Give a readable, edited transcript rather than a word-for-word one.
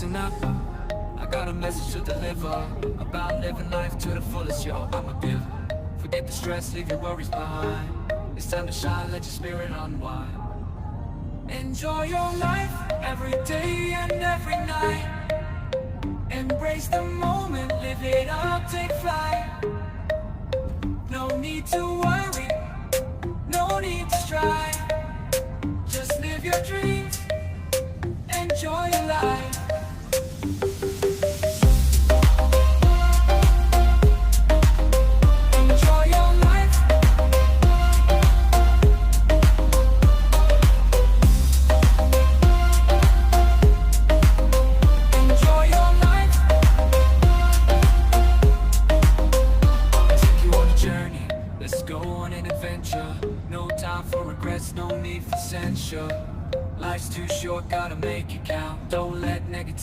listen up, I got a message to deliver about living life to the fullest, yo, I'm a giver. Forget the stress, leave your worries behind. It's time to shine, let your spirit unwind. Enjoy your life, every day and every night. Embrace the moment, live it up, take flight. No need to worry, no need to strive. Just live your dreams, enjoy your life.